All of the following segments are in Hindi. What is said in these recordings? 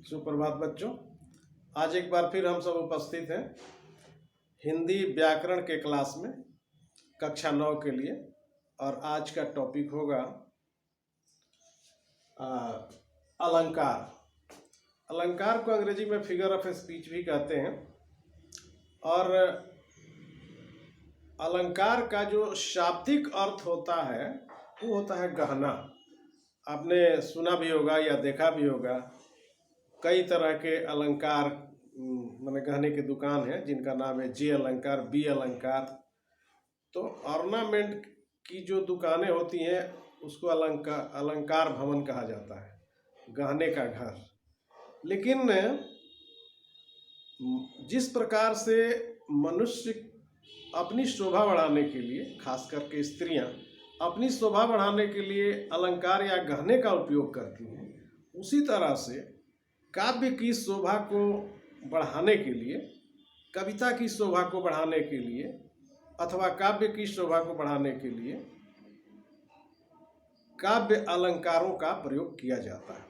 सुप्रभात बच्चों। आज एक बार फिर हम सब उपस्थित हैं हिंदी व्याकरण के क्लास में कक्षा 9 के लिए। और आज का टॉपिक होगा अलंकार। अलंकार को अंग्रेजी में फिगर ऑफ स्पीच भी कहते हैं। और अलंकार का जो शाब्दिक अर्थ होता है वो होता है गहना। आपने सुना भी होगा या देखा भी होगा, कई तरह के अलंकार माने गहने की दुकान है जिनका नाम है जे अलंकार, बी अलंकार। तो ऑर्नामेंट की जो दुकानें होती हैं उसको अलंकार भवन कहा जाता है, गहने का घर। लेकिन जिस प्रकार से मनुष्य अपनी शोभा बढ़ाने के लिए, खास करके स्त्रियां अपनी शोभा बढ़ाने के लिए अलंकार या गहने का उपयोग करती हैं, उसी तरह से काव्य की शोभा को बढ़ाने के लिए, कविता की शोभा को बढ़ाने के लिए अथवा काव्य की शोभा को बढ़ाने के लिए काव्य अलंकारों का प्रयोग किया जाता है।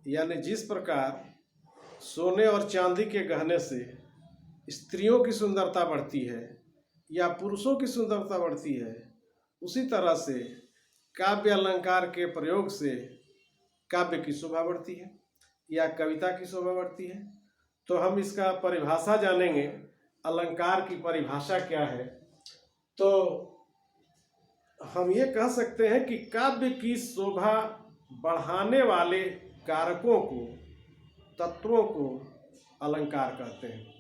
यानी जिस प्रकार सोने और चांदी के गहने से स्त्रियों की सुंदरता बढ़ती है या पुरुषों की सुंदरता बढ़ती है, उसी तरह से काव्य अलंकार के प्रयोग से काव्य की शोभा बढ़ती है या कविता की शोभा बढ़ती है। तो हम इसका परिभाषा जानेंगे, अलंकार की परिभाषा क्या है। तो हम ये कह सकते हैं कि काव्य की शोभा बढ़ाने वाले कारकों को, तत्वों को अलंकार कहते हैं।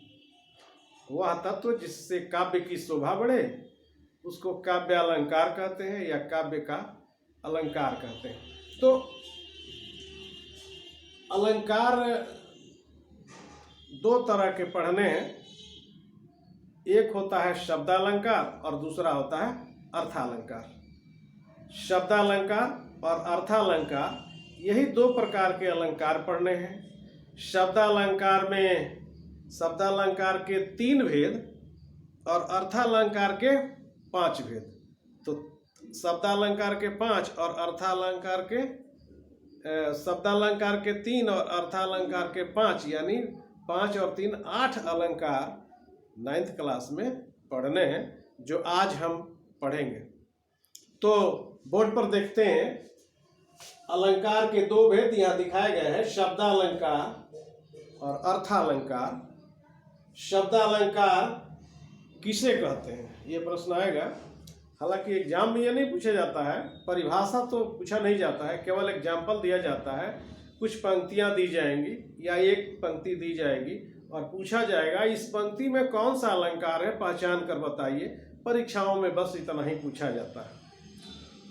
वह तत्व जिससे काव्य की शोभा बढ़े उसको काव्य अलंकार कहते हैं या काव्य का अलंकार कहते हैं। तो अलंकार दो तरह के पढ़ने हैं, एक होता है शब्दालंकार और दूसरा होता है अर्थालंकार। शब्दालंकार और अर्थालंकार, यही दो प्रकार के अलंकार पढ़ने हैं। शब्दालंकार में शब्दालंकार के 3 भेद और अर्थालंकार के 5 भेद। तो शब्दालंकार के 5 और अर्थालंकार के शब्दालंकार के 3 और अर्थालंकार के 5, यानी 5 और 3 8 अलंकार 9th क्लास में पढ़ने हैं, जो आज हम पढ़ेंगे। तो बोर्ड पर देखते हैं अलंकार के 2 भेद यहाँ दिखाए गए हैं, शब्दालंकार और अर्थालंकार। शब्दालंकार किसे कहते हैं, ये प्रश्न आएगा। हालांकि एग्जाम में ये नहीं पूछा जाता है, परिभाषा तो पूछा नहीं जाता है, केवल एग्जाम्पल दिया जाता है। कुछ पंक्तियां दी जाएंगी या एक पंक्ति दी जाएगी और पूछा जाएगा इस पंक्ति में कौन सा अलंकार है, पहचान कर बताइए। परीक्षाओं में बस इतना ही पूछा जाता है।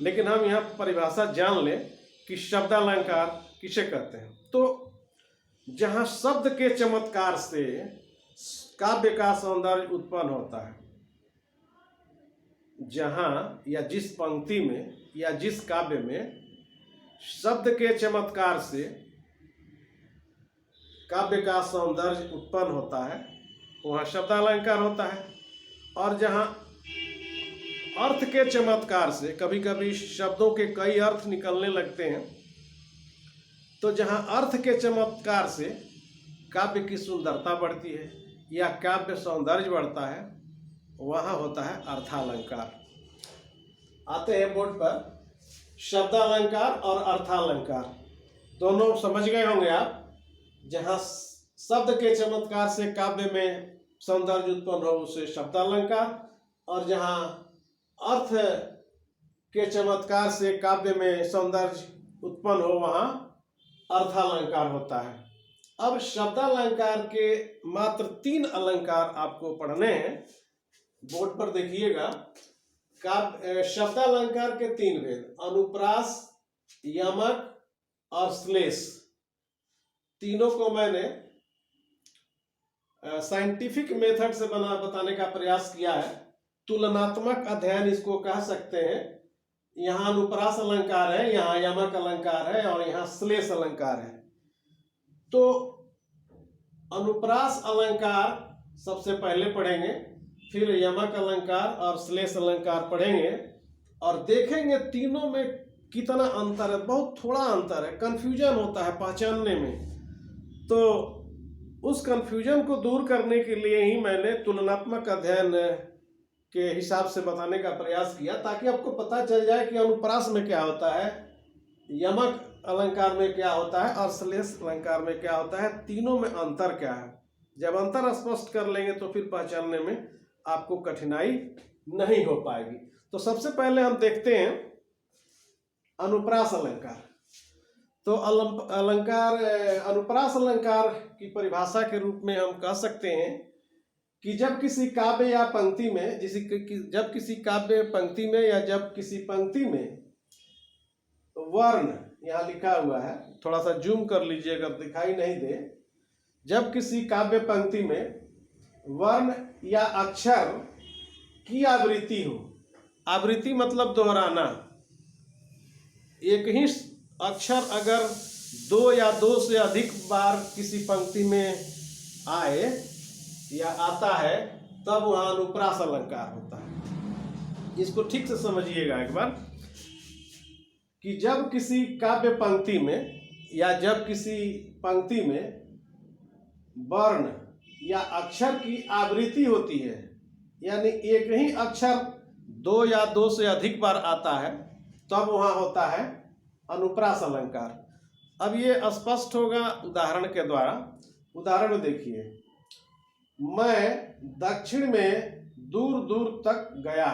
लेकिन हम यहाँ परिभाषा जान लें कि शब्दालंकार किसे कहते हैं। तो जहाँ शब्द के चमत्कार से काव्य का सौंदर्य उत्पन्न होता है, जहाँ या जिस पंक्ति में या जिस काव्य में शब्द के चमत्कार से काव्य का सौंदर्य उत्पन्न होता है, वहाँ शब्दालंकार होता है। और जहाँ अर्थ के चमत्कार से, कभी कभी शब्दों के कई अर्थ निकलने लगते हैं, तो जहाँ अर्थ के चमत्कार से काव्य की सुंदरता बढ़ती है या काव्य सौंदर्य बढ़ता है, वहाँ होता है अर्थालंकार। आते हैं बोर्ड पर, शब्दालंकार और अर्थालंकार दोनों समझ गए होंगे आप। जहाँ शब्द के चमत्कार से काव्य में सौंदर्य उत्पन्न हो उसे शब्दालंकार, और जहाँ अर्थ के चमत्कार से काव्य में सौंदर्य उत्पन्न हो वहाँ अर्थालंकार होता है। अब शब्दालंकार के मात्र 3 अलंकार आपको पढ़ने हैं। बोर्ड पर देखिएगा, शब्दालंकार के 3 भेद, अनुप्रास, यमक और श्लेष। तीनों को मैंने साइंटिफिक मेथड से बताने का प्रयास किया है। तुलनात्मक अध्ययन इसको कह सकते हैं। यहाँ अनुप्रास अलंकार है, यहाँ यमक अलंकार है और यहाँ श्लेष अलंकार है। तो अनुप्रास अलंकार सबसे पहले पढ़ेंगे, फिर यमक अलंकार और श्लेष अलंकार पढ़ेंगे और देखेंगे तीनों में कितना अंतर है। बहुत थोड़ा अंतर है, कंफ्यूजन होता है पहचानने में। तो उस कंफ्यूजन को दूर करने के लिए ही मैंने तुलनात्मक अध्ययन के हिसाब से बताने का प्रयास किया, ताकि आपको पता चल जाए कि अनुप्रास में क्या होता है, यमक अलंकार में क्या होता है और श्लेष अलंकार में क्या होता है, तीनों में अंतर क्या है। जब अंतर स्पष्ट कर लेंगे तो फिर पहचानने में आपको कठिनाई नहीं हो पाएगी। तो सबसे पहले हम देखते हैं अनुप्रास अलंकार। तो अलंकार अनुप्रास अलंकार की परिभाषा के रूप में हम कह सकते हैं कि जब किसी काव्य या पंक्ति में जब किसी काव्य पंक्ति में या जब किसी पंक्ति में वर्ण, यहाँ लिखा हुआ है, थोड़ा सा जूम कर लीजिए अगर दिखाई नहीं दे, जब किसी काव्य पंक्ति में वर्ण या अक्षर की आवृत्ति हो, आवृत्ति मतलब दोहराना, एक ही अक्षर अगर दो या दो से अधिक बार किसी पंक्ति में आए या आता है तब वहां अनुप्रास अलंकार होता है। इसको ठीक से समझिएगा एक बार कि जब किसी काव्य पंक्ति में या जब किसी पंक्ति में वर्ण या अक्षर की आवृत्ति होती है, यानी एक ही अक्षर दो या दो से अधिक बार आता है, तब वहां होता है अनुप्रास अलंकार। अब ये स्पष्ट होगा उदाहरण के द्वारा। उदाहरण देखिए, मैं दक्षिण में दूर दूर तक गया।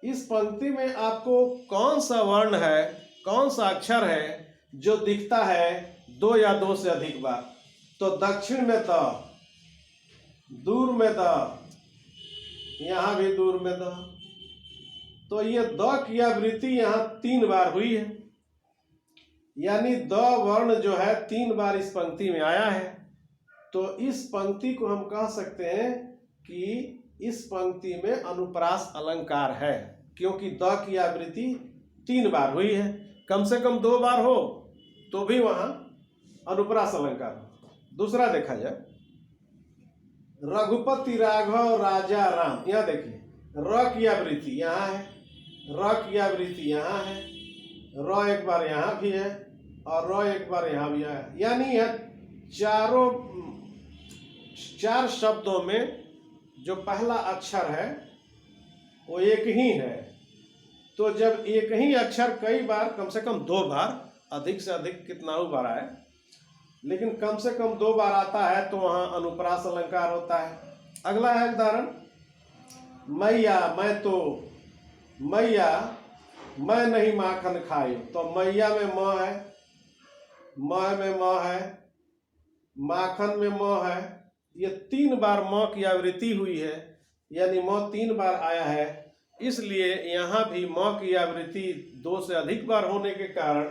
इस पंक्ति में आपको कौन सा वर्ण है, कौन सा अक्षर है जो दिखता है दो या दो से अधिक बार? तो दक्षिण में द, दूर में द, यहां भी दूर में द। तो ये द की आवृत्ति यहां 3 बार हुई है, यानी द वर्ण जो है 3 बार इस पंक्ति में आया है। तो इस पंक्ति को हम कह सकते हैं कि इस पंक्ति में अनुप्रास अलंकार है, क्योंकि द की आवृत्ति 3 बार हुई है। कम से कम 2 बार हो तो भी वहां अनुप्रास अलंकार हो। दूसरा देखा जाए, रघुपति राघव राजा राम, यहां देखिए र की आवृत्ति यहां है, र की आवृत्ति यहां है, र एक बार यहां भी है और र एक बार यहां भी है, यानी यह चार शब्दों में जो पहला अक्षर है वो एक ही है। तो जब एक ही अक्षर कई बार, कम से कम 2 बार, अधिक से अधिक कितना बार आए, लेकिन कम से कम 2 बार आता है तो वहां अनुप्रास अलंकार होता है। अगला है उदाहरण, मैया मैं तो, मैया मैं नहीं माखन खाई। तो मैया में म है, म में म है, माखन में म है, ये 3 बार म की आवृत्ति हुई है, यानी म 3 बार आया है। इसलिए यहाँ भी म की आवृत्ति 2 से अधिक बार होने के कारण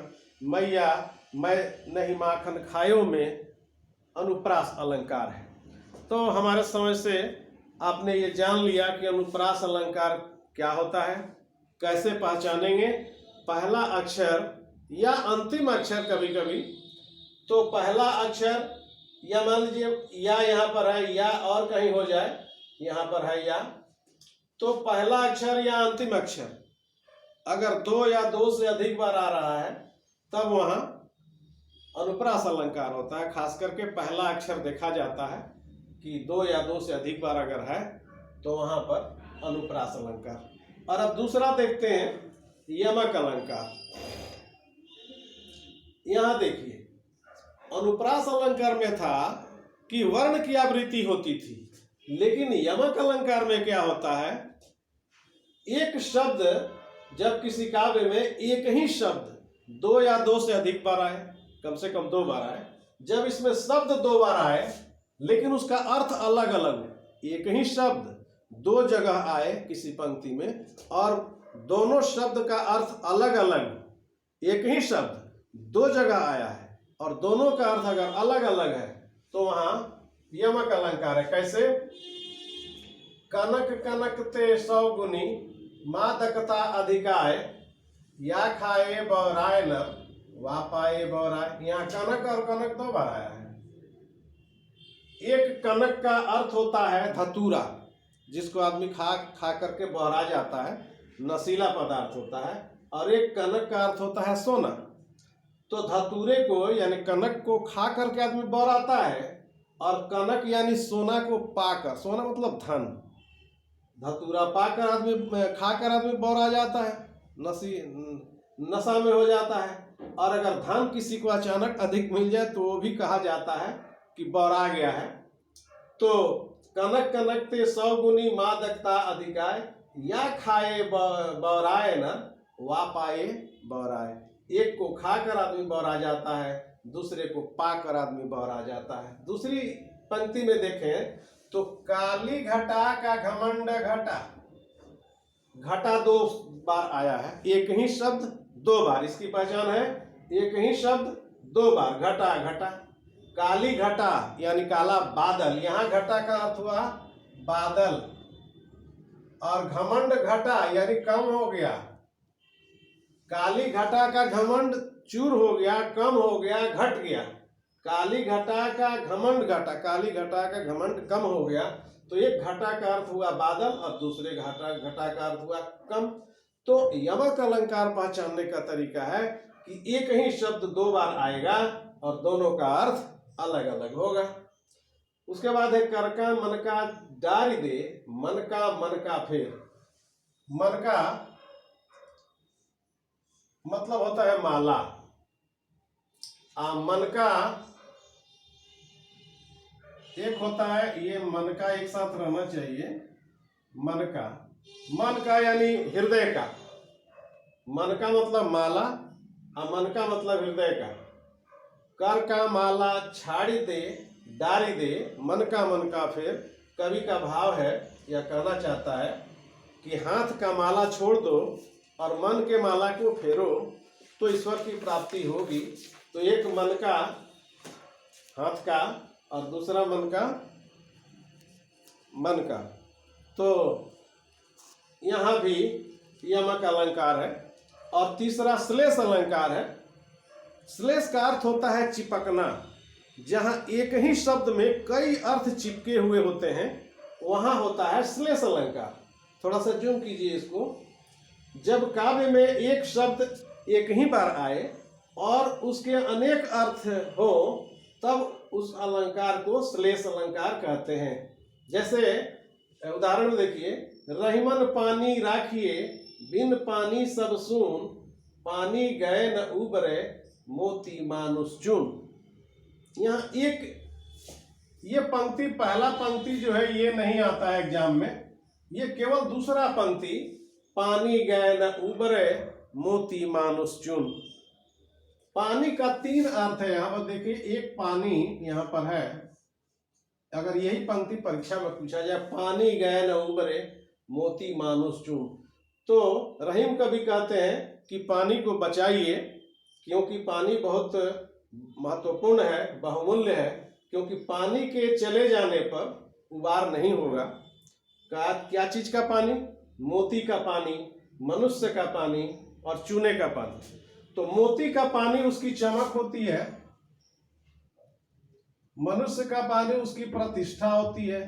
मैया मैं नहीं माखन खायो में अनुप्रास अलंकार है। तो हमारे समझ से आपने ये जान लिया कि अनुप्रास अलंकार क्या होता है, कैसे पहचानेंगे। पहला अक्षर या अंतिम अक्षर, कभी कभी तो पहला अक्षर, या मान लीजिए या यहाँ पर है, या और कहीं हो जाए, यहाँ पर है या, तो पहला अक्षर या अंतिम अक्षर अगर 2 या 2 से अधिक बार आ रहा है तब वहां अनुप्रास अलंकार होता है। खास करके पहला अक्षर देखा जाता है कि 2 या 2 से अधिक बार अगर है तो वहां पर अनुप्रास अलंकार। और अब दूसरा देखते हैं यमक अलंकार। यहां देखिए, अनुप्रास अलंकार में था कि वर्ण की आवृत्ति होती थी, लेकिन यमक अलंकार में क्या होता है, एक शब्द जब किसी काव्य में एक ही शब्द 2 या 2 से अधिक बार आए, कम से कम 2 बार आए, जब इसमें शब्द 2 बार आए लेकिन उसका अर्थ अलग अलग, एक ही शब्द 2 जगह आए किसी पंक्ति में और दोनों शब्द का अर्थ अलग अलग, एक ही शब्द 2 जगह आया है और दोनों का अर्थ अगर अलग अलग है तो वहां यमक अलंकार है। कैसे, कनक कनक ते 100 गुनी मादकता अधिकाय, या खाए बौराय न वा पाए बौराय। यहाँ कनक और कनक 2 बार आया है। एक कनक का अर्थ होता है धतूरा, जिसको आदमी खा करके बौरा जाता है, नशीला पदार्थ होता है, और एक कनक का अर्थ होता है सोना। तो धतूरे को यानी कनक को खा करके आदमी बौराता है, और कनक यानी सोना को पाकर, सोना मतलब धन, धतूरा पाकर आदमी खाकर आदमी बौरा जाता है, नशा में हो जाता है। और अगर धन किसी को अचानक अधिक मिल जाए तो वो भी कहा जाता है कि बौरा गया है। तो कनक कनकते 100 गुनी मादकता अधिकाय, या खाए बौराए न वा पाए बौराए। एक को खाकर आदमी बौरा जाता है, दूसरे को पाकर आदमी बौरा जाता है। दूसरी पंक्ति में देखें तो काली घटा का घमंड घटा, घटा 2 बार आया है, एक ही शब्द 2 बार, इसकी पहचान है एक ही शब्द 2 बार, घटा घटा। काली घटा यानी काला बादल, यहाँ घटा का अर्थ हुआ बादल, और घमंड घटा यानी कम हो गया। काली घटा का घमंड चूर हो गया, कम हो गया, घट गया। काली घटा का घमंड घटा, काली घटा का घमंड कम हो गया। तो एक घटा का अर्थ हुआ बादल और दूसरे घटा का अर्थ हुआ कम। तो यमक अलंकार पहचानने का तरीका है कि एक ही शब्द 2 बार आएगा और दोनों का अर्थ अलग अलग होगा। उसके बाद है कर का मन का डारी दे, मन का फेर। मन का मतलब होता है माला, मन का एक होता है, ये मन का एक साथ रहना चाहिए। मन का यानी हृदय का, मन का मतलब माला और मन का मतलब हृदय का। कर का माला छाड़ी दे डारी दे, मन का फेर। कवि का भाव है या कहना चाहता है कि हाथ का माला छोड़ दो और मन के माला को फेरो तो ईश्वर की प्राप्ति होगी। तो एक मन का हाथ का और दूसरा मन का। तो यहाँ भी यमक अलंकार है। और तीसरा श्लेष अलंकार है। श्लेष का अर्थ होता है चिपकना, जहाँ एक ही शब्द में कई अर्थ चिपके हुए होते हैं वहाँ होता है श्लेष अलंकार। थोड़ा सा जूम कीजिए इसको। जब काव्य में एक शब्द एक ही बार आए और उसके अनेक अर्थ हो तब उस अलंकार को श्लेष अलंकार कहते हैं। जैसे उदाहरण देखिए, रहीमन पानी राखिए बिन पानी सब सून, पानी गए न उबरे मोती मानुष चून। यहाँ एक ये पंक्ति, पहला पंक्ति जो है ये नहीं आता है एग्जाम में, ये केवल दूसरा पंक्ति, पानी गए न उबरे मोती मानुष चून। पानी का 3 अर्थ है यहाँ पर देखिए। एक पानी यहाँ पर है, अगर यही पंक्ति परीक्षा में पूछा जाए, पानी गए न उबरे मोती मानुष चून, तो रहीम कवि कहते हैं कि पानी को बचाइए क्योंकि पानी बहुत महत्वपूर्ण है, बहुमूल्य है, क्योंकि पानी के चले जाने पर उबार नहीं होगा। क्या चीज का पानी? मोती का पानी, मनुष्य का पानी और चूने का पानी। तो मोती का पानी उसकी चमक होती है, मनुष्य का पानी उसकी प्रतिष्ठा होती है,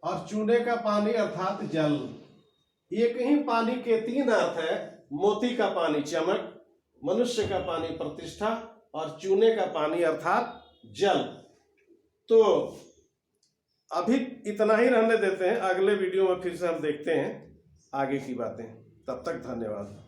और चूने का पानी अर्थात जल। एक ही पानी के 3 अर्थ है। मोती का पानी चमक, मनुष्य का पानी प्रतिष्ठा और चूने का पानी अर्थात जल। तो अभी इतना ही रहने देते हैं, अगले वीडियो में फिर से हम देखते हैं आगे की बातें। तब तक धन्यवाद।